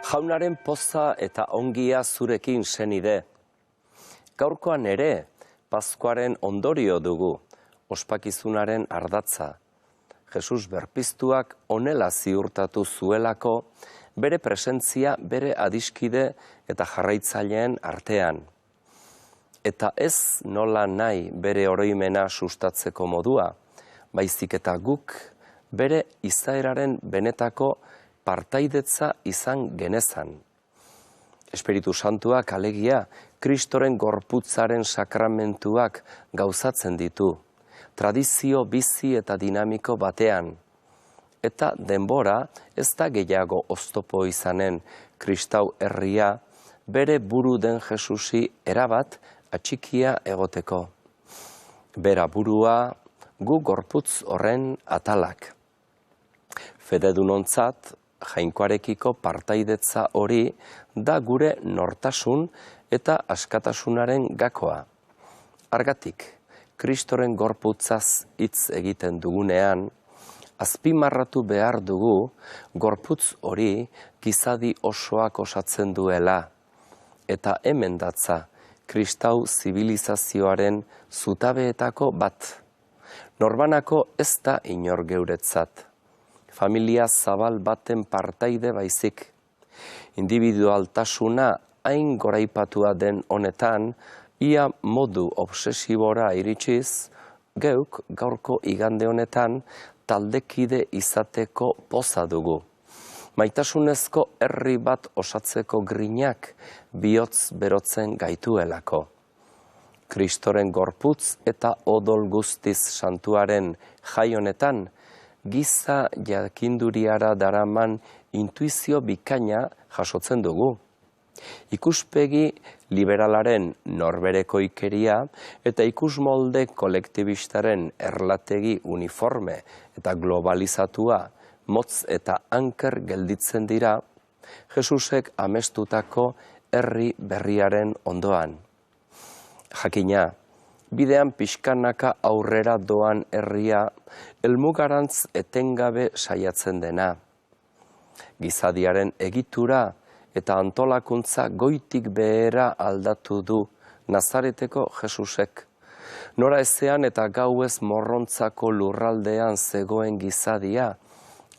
Jaunaren poza eta ongia zurekin senide. Gaurkoan ere, Paskuaren ondorio dugu, ospakizunaren ardatza. Jesus berpiztuak honela ziurtatu zuelako, bere presentzia bere adiskide eta jarraitzaileen artean. Eta ez nola nahi bere oroimena sustatzeko modua, baizik eta guk bere izaeraren benetako partaidetza izan genezan. Espiritu Santuak alegia, Kristoren gorputzaren sakramentuak gauzatzen ditu, tradizio bizi eta dinamiko batean. Eta denbora ez da gehiago oztopo izanen kristau herria bere buru den Jesusi erabat atxikia egoteko. Bera burua gu gorputz horren atalak. Fededunontzat, jainkoarekiko partaidetza hori da gure nortasun eta askatasunaren gakoa. Argatik, Kristoren gorputzaz hitz egiten dugunean, azpimarratu behar dugu gorputz hori gizadi osoak osatzen duela, eta hemen datza kristau zibilizazioaren zutabeetako bat. Norbanako ez da inor geuretzat. Familia zabal baten partaide baizik. Individualtasuna hain goraipatua den honetan, ia modu obsesibora iritsiz, geuk gaurko igande honetan taldekide izateko poza dugu. Maitasunezko herri bat osatzeko grinak bihotz berotzen gaituelako. Kristoren gorputz eta odol guztiz santuaren jai honetan, giza jakinduriara daraman intuizio bikaina jasotzen dugu. Ikuspegi liberalaren norberekoikeria eta ikusmolde kolektibistaren erlategi uniforme eta globalizatua motz eta anker gelditzen dira Jesusek amestutako herri berriaren ondoan. Jakina, bidean pixkanaka aurrera doan herria helmugarantz etengabe saiatzen dena. Gizadiaren egitura eta antolakuntza goitik behera aldatu du Nazareteko Jesusek. Nora ezean eta gauez morrontzako lurraldean zegoen gizadia,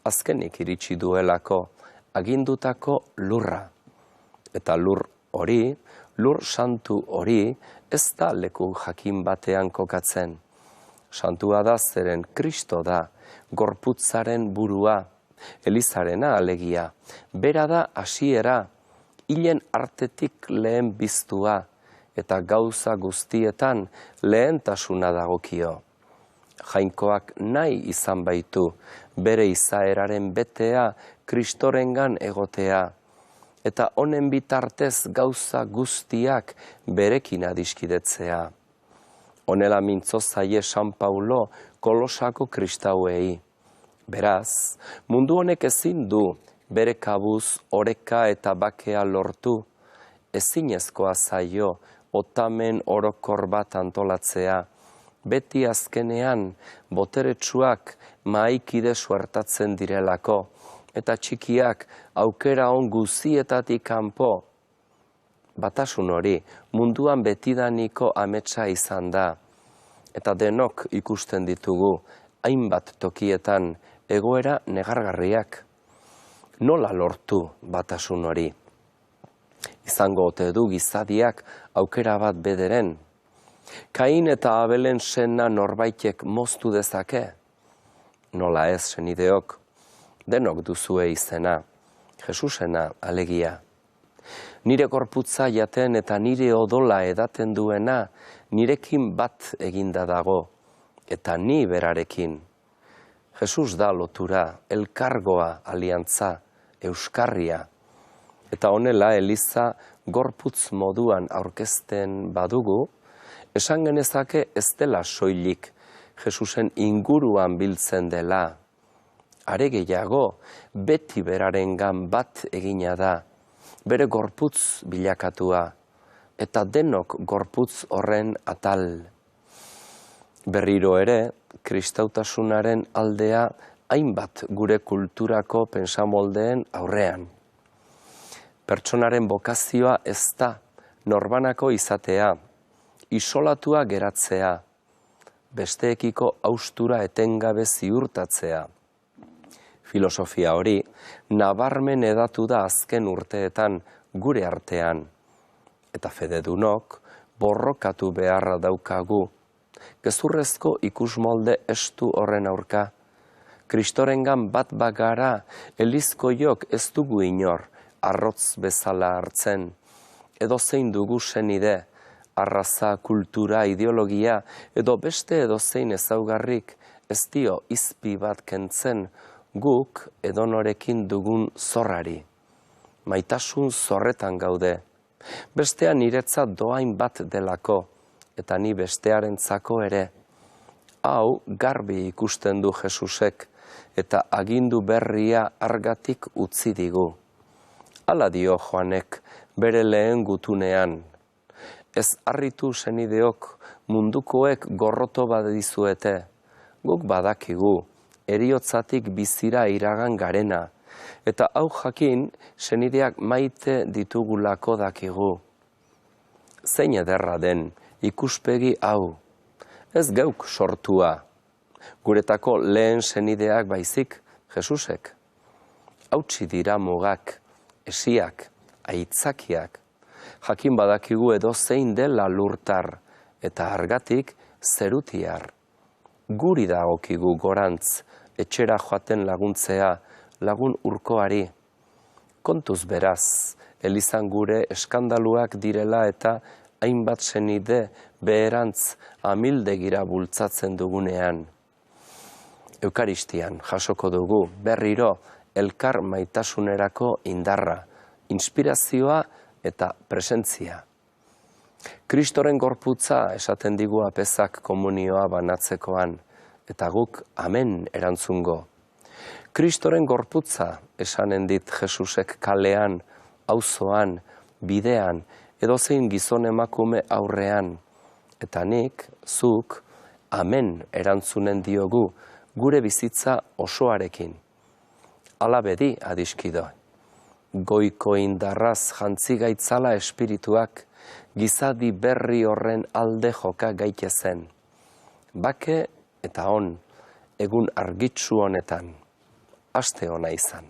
azkenik iritsi duelako agindutako lurra. Eta lur hori, lur santu hori, ez da leku jakin batean kokatzen. Santua da zeren Kristo da, gorputzaren burua, Elizarena alegia, bera da hasiera, hilen artetik lehen biztua, eta gauza guztietan lehentasuna dagokio. Jainkoak nahi izan baitu, bere izaeraren betea Kristorengan egotea, eta honen bitartez gauza guztiak berekin adiskidetzea. Honela mintzo zaie San Paulo Kolosako kristauei. Beraz, mundu honek ezin du bere kabuz oreka eta bakea lortu, ezinezkoa zaio otamen orokor bat antolatzea, beti azkenean boteretsuak mahaikide suertatzen direlako, eta txikiak aukera on guzietatik kanpo. Batasun hori munduan betidaniko ametsa izan da, eta denok ikusten ditugu hainbat tokietan egoera negargarriak. Nola lortu batasun hori? Izango ote du gizadiak aukera bat bederen? Kain eta Abelen sena norbaitek moztu dezake? Nola ez senideok? Denok duzue izena, Jesusena alegia. Nire gorputza jaten eta nire odola edaten duena nirekin bat eginda dago, eta ni berarekin. Jesus da lotura, elkargoa, aliantza, euskarria. Eta honela Eliza gorputz moduan aurkezten badugu, esan genezake ez dela soilik Jesusen inguruan biltzen dela. Are gehiago, beti berarengan bat egina da, bere gorputz bilakatua, eta denok gorputz horren atal. Berriro ere, kristautasunaren aldea hainbat gure kulturako pensamoldeen aurrean. Pertsonaren bokazioa ez da norbanako izatea, isolatua geratzea, besteekiko haustura etengabe ziurtatzea. Filosofia hori nabarmen hedatu da azken urteetan gure artean, eta fededunok borrokatu beharra daukagu, gezurrezko ikusmolde estu horren aurka. Kristorengan bat bagara, elizkoiok ez dugu inor, arrotz bezala hartzen, edo zein dugu senide, arraza, kultura, ideologia, edo beste edo zein ezaugarrik, ez dio izpi bat kentzen, guk edonorekin dugun zorrari. Maitasun zorretan gaude. Bestea niretzat doain bat delako, eta ni bestearentzako ere. Hau garbi ikusten du Jesusek, eta agindu berria argatik utzi digu. Hala dio Joanek bere lehen gutunean. Ez harritu senideok mundukoek gorroto badizuete, guk badakigu, eriotzatik bizira iragan garena, eta hau jakin senideak maite ditugulako dakigu. Zein ederra den ikuspegi hau, ez geuk sortua, guretako lehen senideak baizik Jesusek. Hautsi dira mugak, esiak, aitzakiak, jakin badakigu edo zein dela lurtar, eta argatik zerutiar. Guri dagokigu gorantz, etxera joaten laguntzea, lagun urkoari. Kontuz beraz, elizan gure eskandaluak direla eta hainbat senide beherantz amildegira bultzatzen dugunean. Eukaristian jasoko dugu berriro elkar maitasunerako indarra, inspirazioa eta presentzia. Kristoren gorputza esaten digu apezak komunioa banatzekoan, eta guk amen erantzungo. Kristoren gorputza esanen dit Jesusek kalean, auzoan, bidean, edozein gizon emakume aurrean, eta nik, zuk, amen erantzunen diogu gure bizitza osoarekin. Hala bedi adiskido. Goiko indarraz jantzi gaitzala espirituak, gizadi berri horren alde joka gaitezen. Bake eta on, egun argitsu honetan, aste ona izan.